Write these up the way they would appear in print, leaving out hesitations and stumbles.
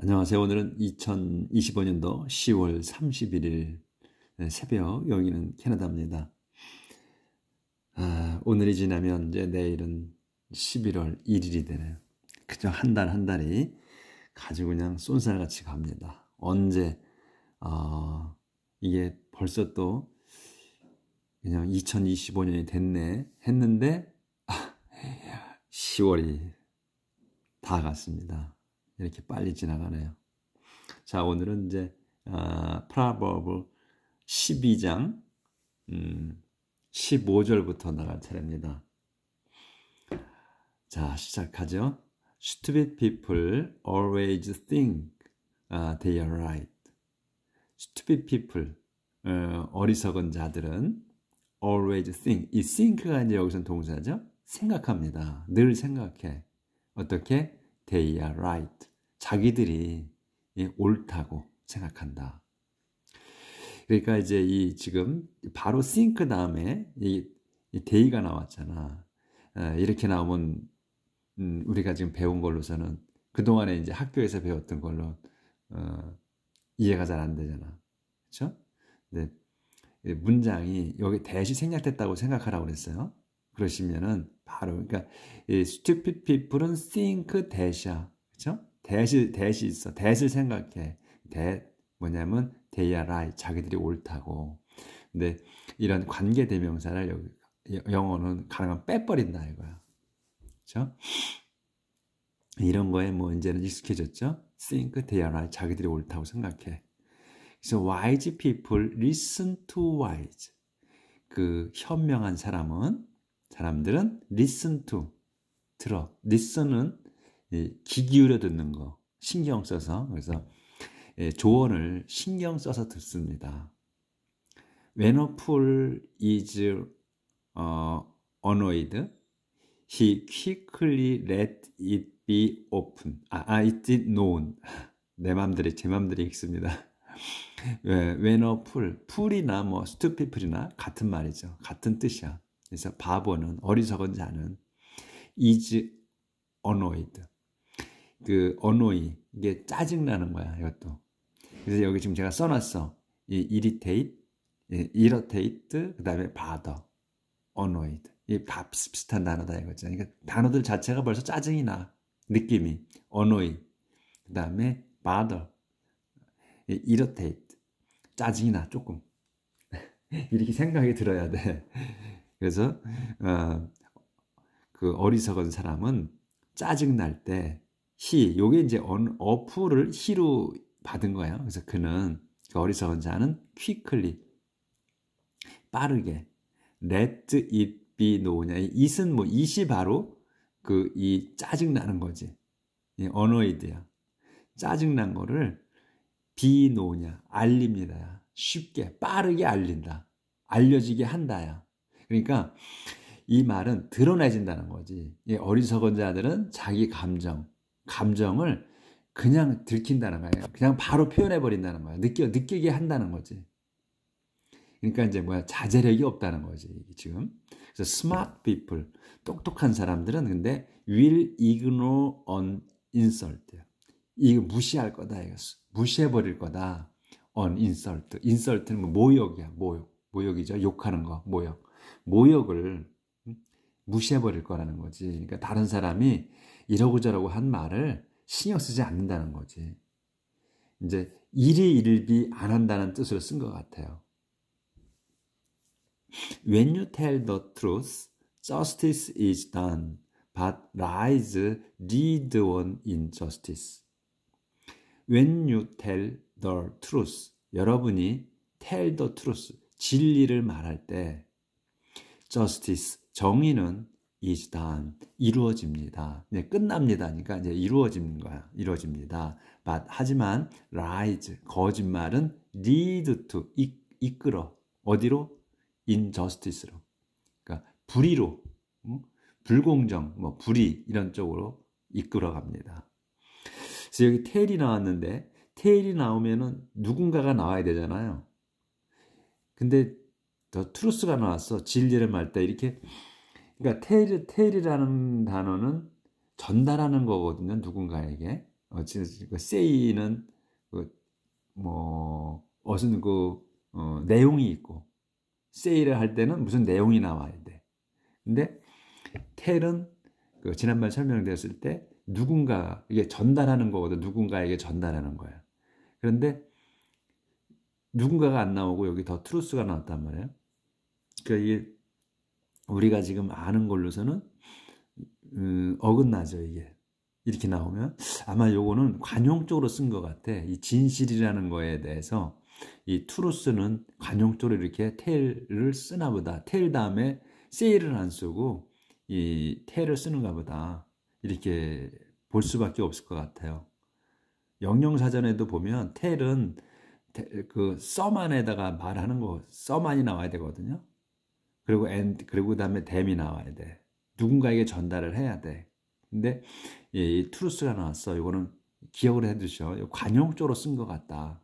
안녕하세요. 오늘은 2025년도 10월 31일 새벽, 여기는 캐나다입니다. 오늘이 지나면 이제 내일은 11월 1일이 되네요. 그저 한 달 한 달이 가지고 그냥 쏜살같이 갑니다. 언제 이게 벌써 또 그냥 2025년이 됐네 했는데 10월이 다 갔습니다. 이렇게 빨리 지나가네요. 자, 오늘은 이제 프로버브 12장 15절부터 나갈 차례입니다. 자, 시작하죠. Stupid people always think they are right. Stupid people, 어리석은 자들은 always think. 이 think가 이제 여기서 동사죠. 생각합니다. 늘 생각해. 어떻게? They are right. 자기들이 옳다고 생각한다. 그러니까 이제 이 지금 바로 think 다음에 이 they가 나왔잖아. 이렇게 나오면 우리가 지금 배운 걸로서는 그동안에 이제 학교에서 배웠던 걸로 이해가 잘 안 되잖아. 그렇죠? 근데 문장이 여기 대시 생략됐다고 생각하라고 그랬어요. 그러시면은 바로 그러니까 이 stupid people은 think that이야. 그렇죠? that이 있어. that을 생각해. that 뭐냐면 they are right. 자기들이 옳다고. 근데 이런 관계 대명사를 여기 영어는 가능하면 빼버린다 이거야. 그렇죠? 이런 거에 뭐 이제는 익숙해졌죠? think they are right. 자기들이 옳다고 생각해. 그래서 wise people listen to wise. 그 현명한 사람들은 listen to 들어. listen은 귀 기울여 듣는 거, 신경 써서. 그래서 조언을 신경 써서 듣습니다. When a fool is annoyed, he quickly let it be open. it known. 제 맘대로 읽습니다. When a fool이나 뭐 stupid이나 같은 말이죠. 같은 뜻이야. 그래서 바보는, 어리석은 자는 is annoyed. 그 annoy, 이게 짜증나는 거야, 이것도. 그래서 여기 지금 제가 써놨어. 이 irritate, 그 다음에 bother, annoyed. 이 다 비슷한 단어다 이거죠. 그러니까 단어들 자체가 벌써 짜증이 나. 느낌이. annoy, 그 다음에 bother, irritate. 짜증이 나, 조금. 이렇게 생각이 들어야 돼. 그래서 그 어리석은 사람은 짜증 날 때 요게 이제 어플을 he로 받은 거예요. 그래서 그는, 그 어리석은 자는 quickly, 빠르게, let it be known. it은 뭐 it이 바로 이 짜증 나는 거지. annoyed야. 짜증 난 거를 be known, 알립니다. 쉽게 빠르게 알린다. 알려지게 한다야. 그러니까 이 말은 드러내진다는 거지. 어리석은 자들은 자기 감정을 그냥 들킨다는 거예요. 그냥 바로 표현해버린다는 거야. 느끼게 한다는 거지. 그러니까 이제 자제력이 없다는 거지, 지금. 그래서 smart people, 똑똑한 사람들은 근데 will ignore an insult. 이거 무시할 거다, 이거. 무시해버릴 거다. an insult. insult는 모욕이야, 모욕이죠. 욕하는 거, 모욕을 무시해버릴 거라는 거지. 그러니까 다른 사람이 이러고 저러고 한 말을 신경 쓰지 않는다는 거지. 이제 일희일비 안 한다는 뜻으로 쓴 것 같아요. When you tell the truth, justice is done, but lies lead on injustice. When you tell the truth, 여러분이 tell the truth, 진리를 말할 때 justice, 정의는 is done, 이루어집니다. 네, 끝납니다. 그러니까 이제 이루어집니다. But, 하지만 lies, 거짓말은 lead to, 이끌어. 어디로? injustice로. 그러니까 불의로, 불공정, 불의 이런 쪽으로 이끌어갑니다. 그래서 여기 tell이 나왔는데 tell이 나오면은 누군가가 나와야 되잖아요. 근데 더 트루스가 나왔어. 진리를 말 때 이렇게. 그러니까 tell이라는 단어는 전달하는 거거든요. 누군가에게. say는 무슨 내용이 있고, say를 할 때는 무슨 내용이 나와야 돼. 근데 tell은 지난번에 설명드렸을 때 누군가 이게 전달하는 거거든. 누군가에게 전달하는 거야. 그런데 누군가가 안 나오고 여기 더 truth가 나왔단 말이에요. 그러니까 이게 우리가 지금 아는 걸로서는 어긋나죠. 이게 이렇게 나오면 아마 요거는 관용적으로 쓴 것 같아. 이 진실이라는 거에 대해서 이 truth는 관용적으로 이렇게 tell을 쓰나 보다. tell 다음에 say를 안 쓰고 이 tell을 쓰는가 보다. 이렇게 볼 수밖에 없을 것 같아요. 영영사전에도 보면 tell은 썸 안에다가 말하는 거, 썸 안이 나와야 되거든요. 그리고 그리고 그다음에 them이 나와야 돼. 누군가에게 전달을 해야 돼. 근데 이 truth가 나왔어. 이거는 기억을 해두셔. 관용적으로 쓴 것 같다.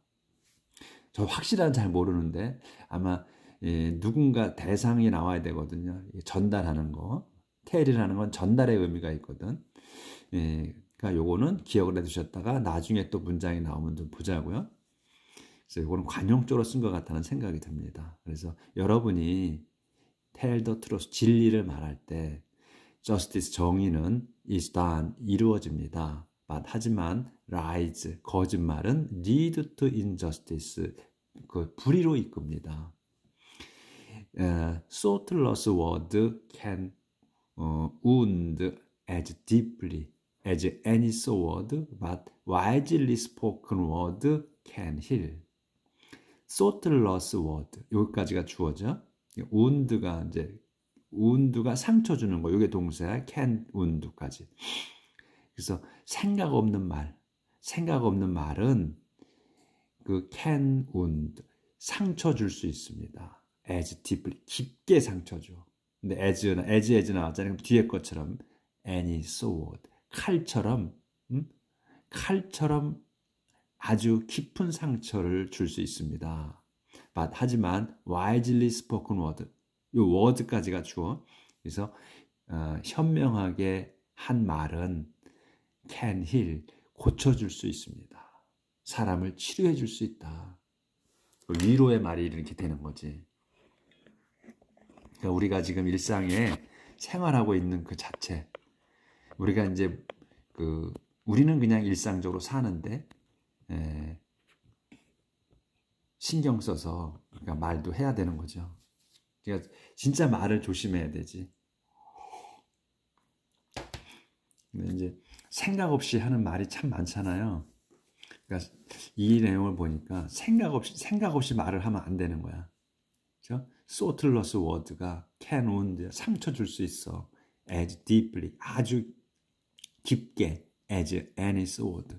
저 확실한 잘 모르는데 아마 누군가 대상이 나와야 되거든요. 전달하는 거. tell이라는 건 전달의 의미가 있거든. 그러니까 요거는 기억을 해두셨다가 나중에 또 문장이 나오면 좀 보자고요. 그래서 이거는 관용적으로 쓴 것 같다는 생각이 듭니다. 그래서 여러분이 tell the truth, 진리를 말할 때 justice, 정의는 is done, 이루어집니다. 하지만 lies, 거짓말은 lead to injustice, 불의로 이끕니다. thoughtless word can wound as deeply as any sword, but wisely spoken word can heal. thoughtless word, 여기까지가 주어져. wound가 이제 wound가 상처 주는 거, 이게 동사야. can wound까지. 그래서 생각 없는 말은 can wound, 상처 줄 수 있습니다. as deeply, 깊게 상처 줘. 근데 as 나왔잖아요. 그럼 뒤에 것처럼 any sword, 칼처럼 아주 깊은 상처를 줄 수 있습니다. 하지만 wisely spoken word, 이 word까지가 주어. 그래서 현명하게 한 말은 can heal, 고쳐줄 수 있습니다. 사람을 치료해 줄 수 있다. 위로의 말이 이렇게 되는 거지. 그러니까 우리가 지금 일상에 생활하고 있는 그 자체, 우리가 이제 우리는 그냥 일상적으로 사는데 신경 써서 그러니까 말도 해야 되는 거죠. 그러니까 진짜 말을 조심해야 되지. 근데 이제 생각 없이 하는 말이 참 많잖아요. 그러니까 이 내용을 보니까 생각 없이 말을 하면 안 되는 거야. 그렇죠? thoughtless word가 can wound, 상처 줄 수 있어. as deeply, 아주 깊게, as any sword,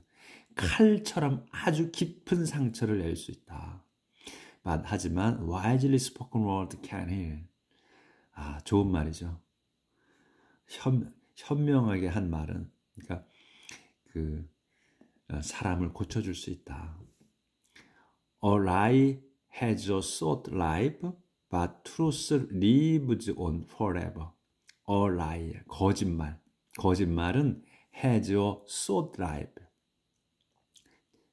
칼처럼 아주 깊은 상처를 낼 수 있다. 하지만 wisely spoken word can heal. 좋은 말이죠. 현명하게 한 말은, 그러니까 사람을 고쳐줄 수 있다. A lie has a short life, but truth lives on forever. A lie, 거짓말은 has a short life.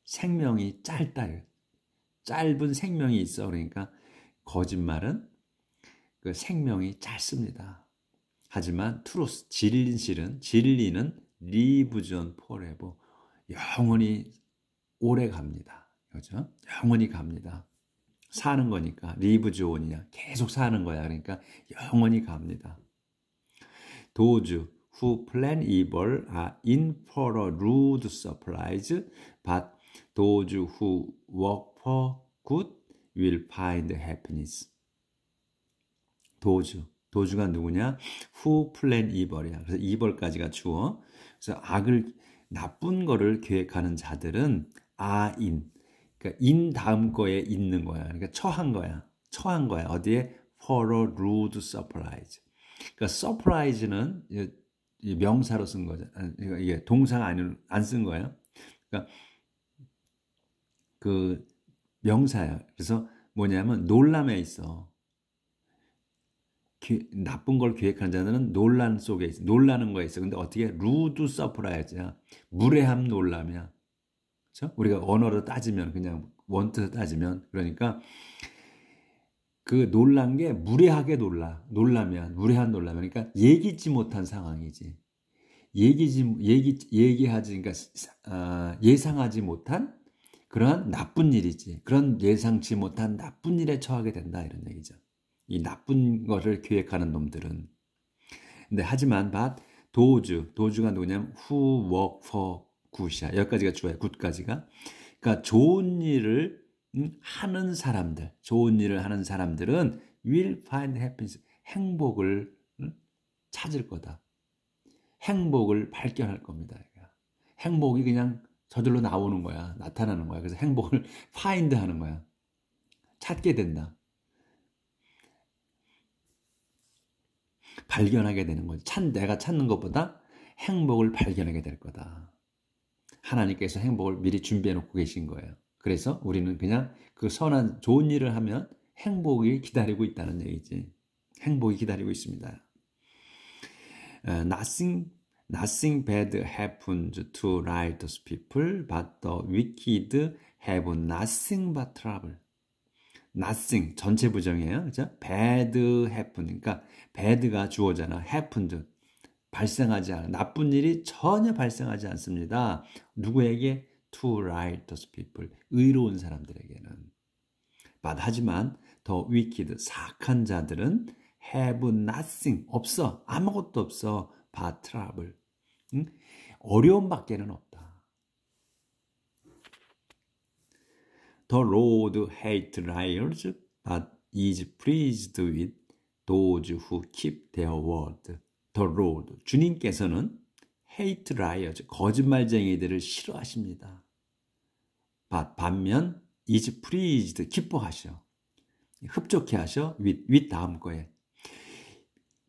생명이 짧은 생명이 있어. 그러니까 거짓말은 그 생명이 짧습니다. 하지만 truth, 진리는 lives on forever. 영원히 오래 갑니다. 그렇죠? 영원히 갑니다. 사는 거니까 lives on이야. 계속 사는 거야. 그러니까 영원히 갑니다. Those who plan evil are in for a rude surprise, but those who work for good will find happiness. 도주가 누구냐? Who plan evil이야. 그래서 evil까지가 주어. 그래서 나쁜 거를 계획하는 자들은 are in. 그러니까 in 다음 거에 있는 거야. 그러니까 처한 거야. 어디에? For a rude surprise. 그러니까 surprise는 명사로 쓴 거죠. 이게 동사가 안 쓴 거예요. 그러니까 그 명사야. 그래서 뭐냐면 놀람에 있어. 나쁜 걸 기획하는 자들은 논란 속에 있어. 놀라는 거에 있어. 근데 어떻게 루드 서프라이즈야. 무례함 놀람이야. 그렇죠? 우리가 언어로 따지면 그냥 원뜻을 따지면 그러니까 그 놀란 게 무례하게 놀라면 무례한 놀라면 그러니까 예기치 못한 상황이지. 얘기하지 그러니까 예상하지 못한 그러한 나쁜 일이지. 그런 예상치 못한 나쁜 일에 처하게 된다 이런 얘기죠. 이 나쁜 거를 기획하는 놈들은. 근데 하지만 도주가 누구냐면 who work for good이야. 여기까지가 주어야 굿까지가. 그러니까 좋은 일을 하는 사람들은 will find happiness. 행복을 찾을 거다. 행복을 발견할 겁니다. 행복이 그냥 저절로 나오는 거야. 나타나는 거야. 그래서 행복을 find 하는 거야. 찾게 된다. 발견하게 되는 거지. 내가 찾는 것보다 행복을 발견하게 될 거다. 하나님께서 행복을 미리 준비해 놓고 계신 거예요. 그래서 우리는 그냥 그 선한 좋은 일을 하면 행복이 기다리고 있다는 얘기지. 행복이 기다리고 있습니다. Nothing bad happens to righteous people, but the wicked have nothing but trouble. Nothing 전체 부정이에요. 그죠? Bad happen. 그러니까 bad가 주어잖아. happened. 발생하지 않아. 나쁜 일이 전혀 발생하지 않습니다. 누구에게? To righteous people. 의로운 사람들에게는. But 하지만 the wicked 사악한 자들은 have nothing. 없어. 아무것도 없어. But trouble. 어려움밖에는 없다. The Lord hates liars, but is pleased with those who keep their word. The Lord, 주님께서는 hate liars, 거짓말쟁이들을 싫어하십니다. 반면 is pleased, 기뻐하셔. 흡족해 하셔. with 다음 거에.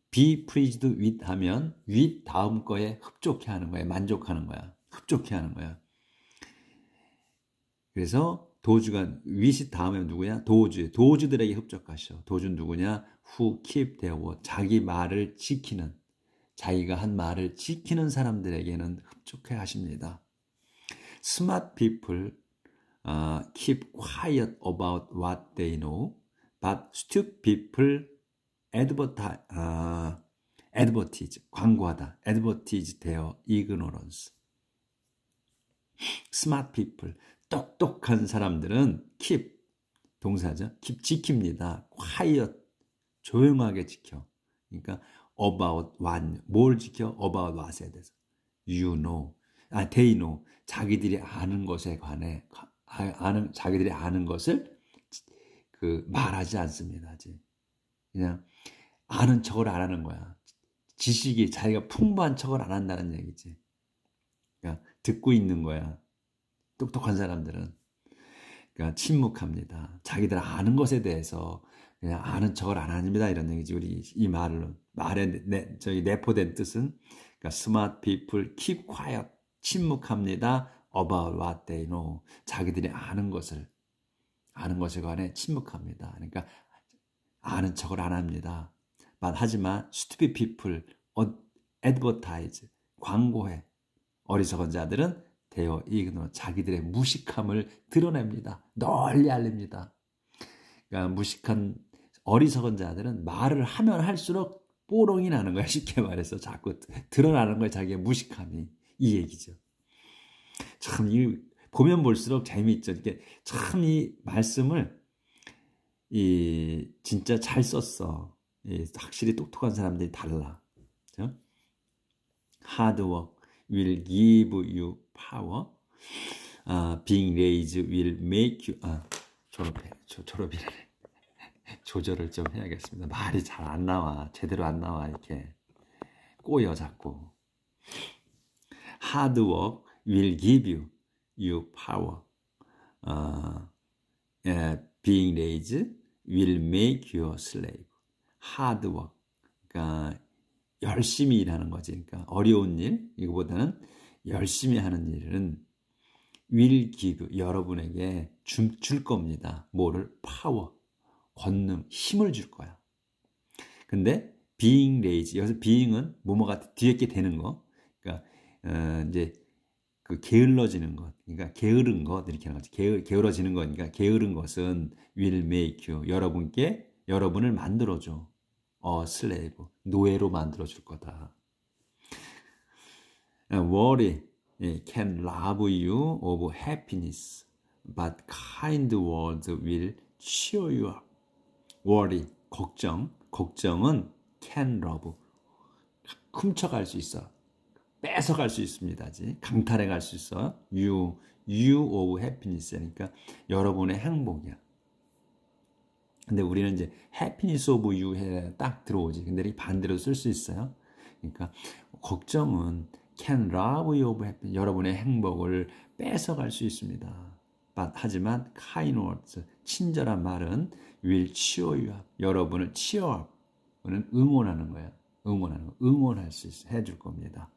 be pleased with 하면 with 다음 거에 흡족해 하는 거야. 만족하는 거야. 흡족해 하는 거야. 그래서 도주가 with이 다음에 누구냐? 도주들에게 흡족하셔. 도주는 누구냐? who keep their word. 자기 말을 지키는, 자기가 한 말을 지키는 사람들에게는 흡족해 하십니다. Smart people keep quiet about what they know, but stupid people advertise, 광고하다. advertise their ignorance. Smart people, 똑똑한 사람들은 keep, 동사죠. keep, 지킵니다. quiet, 조용하게 지켜. 그러니까 about what, 뭘 지켜? about what에 대해서. You know, they know, 자기들이 아는 것에 관해, 자기들이 아는 것을 말하지 않습니다. 그냥 아는 척을 안 하는 거야. 지식이 자기가 풍부한 척을 안 한다는 얘기지. 그러니까 듣고 있는 거야. 똑똑한 사람들은. 그러니까 침묵합니다. 자기들 아는 것에 대해서 그냥 아는 척을 안 합니다. 이런 얘기지. 우리 이 말에 내포된 뜻은 그러니까 smart people keep quiet. 침묵합니다. about what they know. 자기들이 아는 것에 관해 침묵합니다. 그러니까 아는 척을 안 합니다. 하지만 stupid people advertise, 광고해. 어리석은 자들은 대여 이그노, 자기들의 무식함을 드러냅니다. 널리 알립니다. 그러니까 어리석은 자들은 말을 하면 할수록 뽀롱이 나는 거야. 쉽게 말해서 자꾸 드러나는 거야. 자기의 무식함이. 이 얘기죠. 참 보면 볼수록 재미있죠. 이렇게 참 이 말씀을 진짜 잘 썼어. 확실히 똑똑한 사람들이 달라. 그렇죠? Hard work will give you power. Being lazy will make you. 졸업이라네. 조절을 좀 해야겠습니다. 말이 잘 안 나와. 제대로 안 나와. 이렇게 꼬여 자꾸. Hard work will give you power. Being lazy will make you a slave. Hard work. 그러니까 열심히 일하는 거지. 그러니까 어려운 일, 이거보다는 열심히 하는 일은 will give, 여러분에게 줄 겁니다. 뭐를? 파워, 권능, 힘을 줄 거야. 근데 being lazy, 여기서 being은 뭐뭐가 뒤에 게 되는 거. 그러니까 이제 그 게을러지는 것, 그러니까 게으른 것 이렇게 하는 거지. 게을러지는 거니까 게으른 것은 will make you, 여러분을 만들어줘. slave, 노예로 만들어줄 거다. Worry can rob you of happiness, but kind words will cheer you up. Worry, 걱정은 can rob, 훔쳐갈 수 있어. 뺏어갈 수 있습니다. 강탈해 갈 수 있어. You of happiness. 그러니까 여러분의 행복이야. 근데 우리는 이제 happiness of you 해 딱 들어오지. 근데 이 반대로 쓸 수 있어요. 그러니까 걱정은 can rob you of happiness. 여러분의 행복을 뺏어갈 수 있습니다. 하지만 kind words, 친절한 말은 will cheer you up. 여러분을 cheer up는 응원하는 거야. 응원할 수 있어. 해줄 겁니다.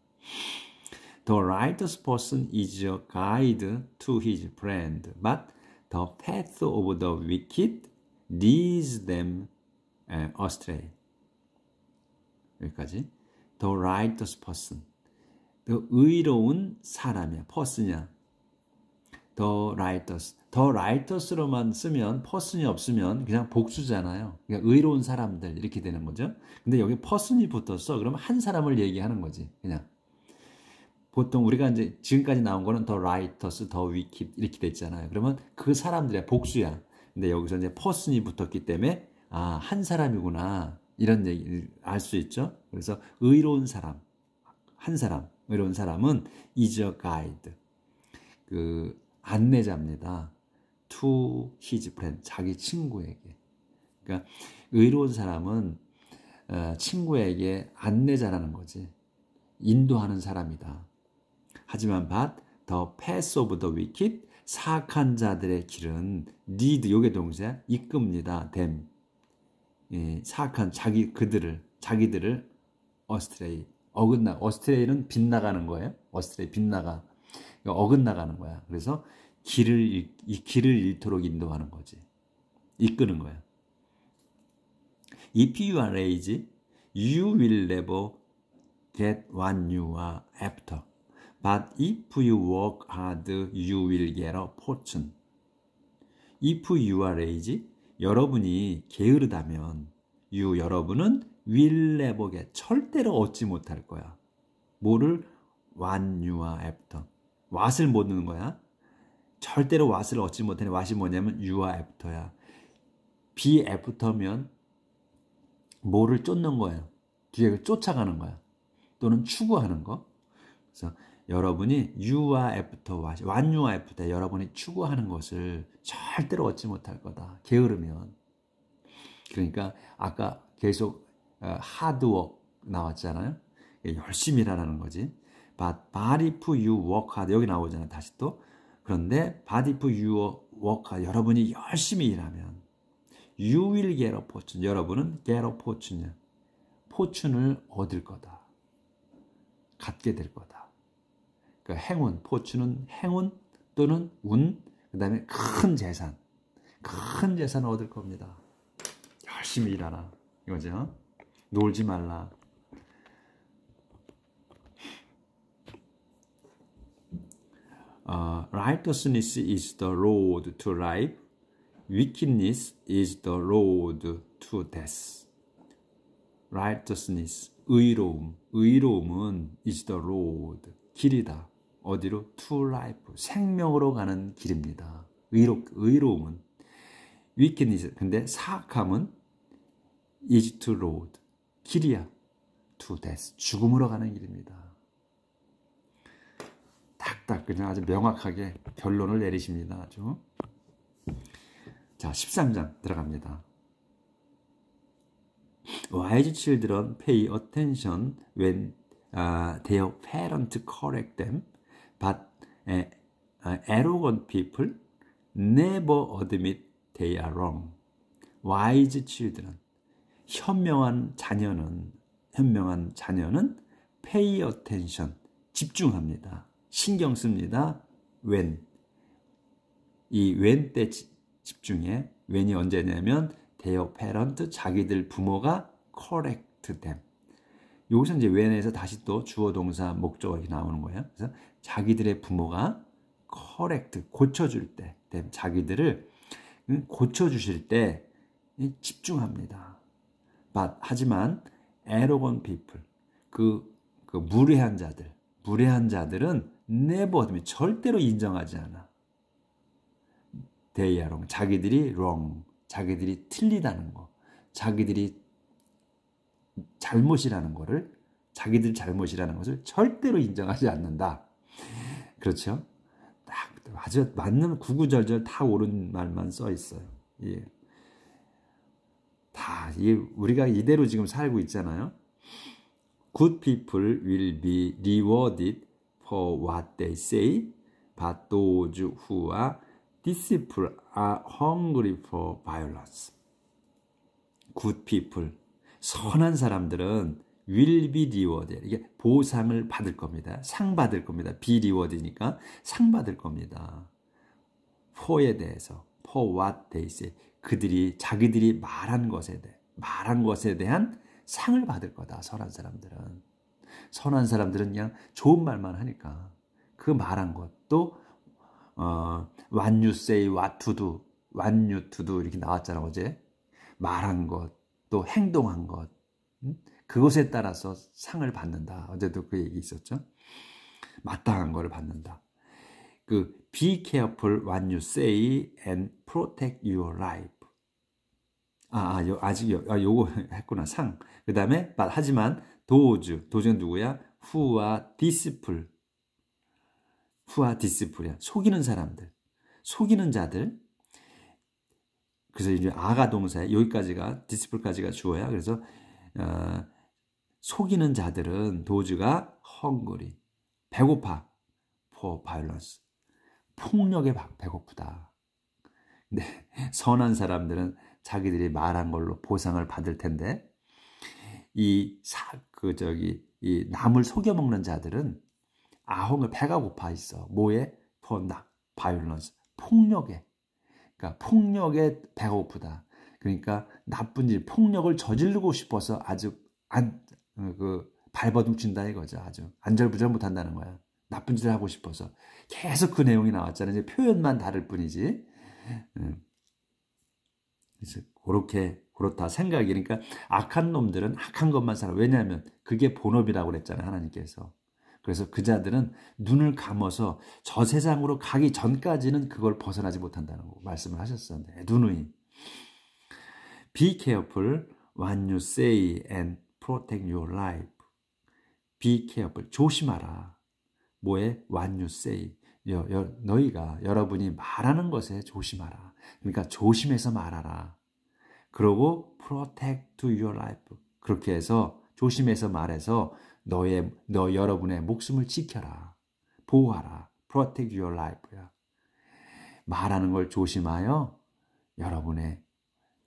The righteous person is a guide to his friend, but the path of the wicked leads them astray. 여기까지. The righteous person. 그 의로운 사람이야. person이야. The righteous로만 쓰면 person이 없으면 그냥 복수잖아요. 그러니까 의로운 사람들 이렇게 되는 거죠. 근데 여기 person이 붙었어. 그러면 한 사람을 얘기하는 거지. 그냥. 보통 우리가 이제 지금까지 나온 거는 the righteous, the wicked 이렇게 됐잖아요. 그러면 그 사람들의 복수야. 근데 여기서 이제 person이 붙었기 때문에 한 사람이구나 이런 얘기를 알 수 있죠. 그래서 의로운 사람, 한 사람, 의로운 사람은 is a guide, 그 안내자입니다. to his friend, 자기 친구에게. 그러니까 의로운 사람은 친구에게 안내자라는 거지. 인도하는 사람이다. 하지만 the path of the wicked, 사악한 자들의 길은 lead, 요게 동사, 이끕니다. them, 사악한 자기들을 astray, astray는 빗나가는 거예요. astray, 빗나가, 어긋나가는 거야. 그래서 길을 잃도록 인도하는 거지. 이끄는 거야. If you are lazy, you will never get what you are after. But if you work hard, you will get a fortune. If you are lazy, 여러분이 게으르다면, 여러분은 will never get, 절대로 얻지 못할 거야. 뭐를? what you are after. what을 못 넣는 거야. 절대로 what을 얻지 못하는 what이 뭐냐면 you are after야. be after면 뭐를 쫓는 거예요. 뒤에 쫓아가는 거야. 또는 추구하는 거. 그래서 여러분이 you are after what you are after, 여러분이 추구하는 것을 절대로 얻지 못할 거다. 게으르면. 그러니까 아까 계속 hard work 나왔잖아요. 열심히 일하라는 거지. But if you work hard, 여기 나오잖아. 다시 또. 그런데 but if you work hard, 여러분이 열심히 일하면 you will get a fortune, 여러분은 get a fortune이야. 포춘을 얻을 거다. 갖게 될 거다. 그러니까 행운, 포춘은 행운 또는 운, 그 다음에 큰 재산을 얻을 겁니다. 열심히 일하라. 이거죠. 놀지 말라. Righteousness is the road to life. Wickedness is the road to death. Righteousness, 의로움은 is the road, 길이다. 어디로? To life, 생명으로 가는 길입니다. 의로움은. Wickedness, 근데 사악함은 is to road, 길이야. To death, 죽음으로 가는 길입니다. 딱딱 그냥 아주 명확하게 결론을 내리십니다. 아주. 자, 13장 들어갑니다. Wise children pay attention when their parents correct them, but arrogant people never admit they are wrong. Wise children, 현명한 자녀는 pay attention, 집중합니다. 신경 씁니다. when, 이 when 때 집중해. when이 언제냐면 their parent, 자기들 부모가 correct them. 여기서 이제 when에서 다시 또 주어 동사 목적어 이렇게 나오는 거예요. 그래서 자기들의 부모가 correct 고쳐줄 때, 자기들을 고쳐주실 때 집중합니다. But 하지만 arrogant people 그 무례한 자들은 never 절대로 인정하지 않아. They are wrong. 자기들이 wrong. 자기들이 틀리다는 거. 자기들이 잘못이라는 거를 자기들 잘못이라는 것을 절대로 인정하지 않는다. 그렇죠? 딱 아주 맞는 구구절절 다 옳은 말만 써 있어요. 예. 다 우리가 이대로 지금 살고 있잖아요. Good people will be rewarded for what they say, but those who are deceitful are hungry for violence. Good people, 선한 사람들은 will be rewarded. 이게 보상을 받을 겁니다. 상 받을 겁니다. be reward이니까 상 받을 겁니다. for에 대해서, for what they say. 자기들이 말한 것에 대한 상을 받을 거다. 선한 사람들은 그냥 좋은 말만 하니까 그 말한 것도 what you say, what to do, what you to do 이렇게 나왔잖아 어제. 말한 것, 또 행동한 것, 그것에 따라서 상을 받는다. 어제도 그 얘기 있었죠. 마땅한 거를 받는다. be careful what you say and protect your life. 요거 했구나. 상. 그 다음에 하지만 도주는 누구야? who are deceitful. deceitful이야. 속이는 자들. 그래서 이제 아가 동사에 여기까지가 deceitful까지가 주어야. 그래서 속이는 자들은 도주가 hungry. 배고파. for violence. 폭력에 배고프다. 근데 선한 사람들은 자기들이 말한 걸로 보상을 받을 텐데 이 남을 속여 먹는 자들은 배가 고파 있어. 뭐에? for violence. 폭력에. 그러니까 폭력에 배가 고프다. 그러니까 나쁜 일, 폭력을 저지르고 싶어서 아주 발버둥 친다 이거죠. 아주 안절부절 못한다는 거야. 나쁜 짓을 하고 싶어서. 계속 그 내용이 나왔잖아요. 이제 표현만 다를 뿐이지. 그래서 그렇다 생각이. 그러니까 악한 놈들은 악한 것만 살아. 왜냐하면 그게 본업이라고 그랬잖아요. 하나님께서. 그래서 그 자들은 눈을 감아서 저 세상으로 가기 전까지는 그걸 벗어나지 못한다는 거 말씀을 하셨었는데 누누이. Be careful what you say and protect your life. Be careful. 조심하라. 뭐에? What you say. 여러분이 말하는 것에 조심하라. 그러니까 조심해서 말하라. 그러고 protect your life. 그렇게 해서 조심해서 말해서 여러분의 목숨을 지켜라. 보호하라. protect your life야. 말하는 걸 조심하여 여러분의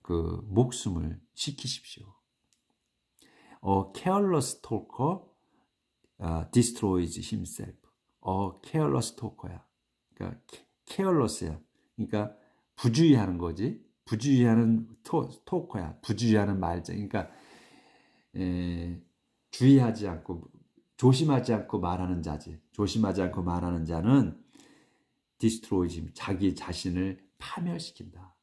그 목숨을 지키십시오. A careless talker destroys himself. careless talker야. 그러니까 careless야. 그러니까 부주의하는 거지. 부주의하는 토커야. 부주의하는 말자. 그러니까 주의하지 않고 조심하지 않고 말하는 자지. 조심하지 않고 말하는 자는 destroys 자기 자신을 파멸시킨다.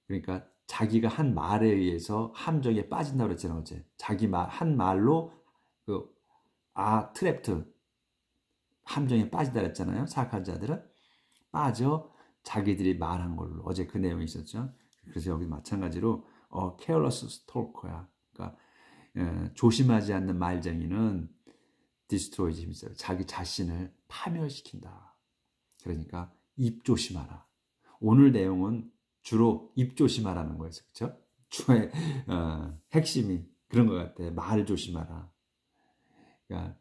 그러니까 자기가 한 말에 의해서 함정에 빠진다고 그랬잖아요. 어제. 자기 한 말로 트랩트 함정에 빠진다 그랬잖아요. 사악한 자들은 빠져 자기들이 말한 걸로. 어제 그 내용이 있었죠. 그래서 여기 마찬가지로 careless talker야. 그러니까 조심하지 않는 말쟁이는 destroys himself. 자기 자신을 파멸시킨다. 그러니까 입 조심하라. 오늘 내용은 주로 입 조심하라는 거였어요. 그렇죠? 주의 핵심이 그런 것 같아. 말 조심하라. 그러니까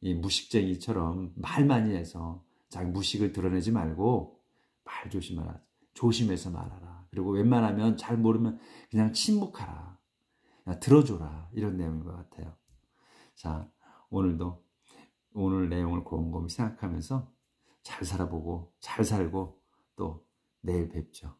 이 무식쟁이처럼 말 많이 해서 자기 무식을 드러내지 말고 말 조심하라. 조심해서 말하라. 그리고 웬만하면 잘 모르면 그냥 침묵하라. 그냥 들어줘라. 이런 내용인 것 같아요. 자, 오늘도 오늘 내용을 곰곰이 생각하면서 잘 살아보고 잘 살고 또 내일 뵙죠.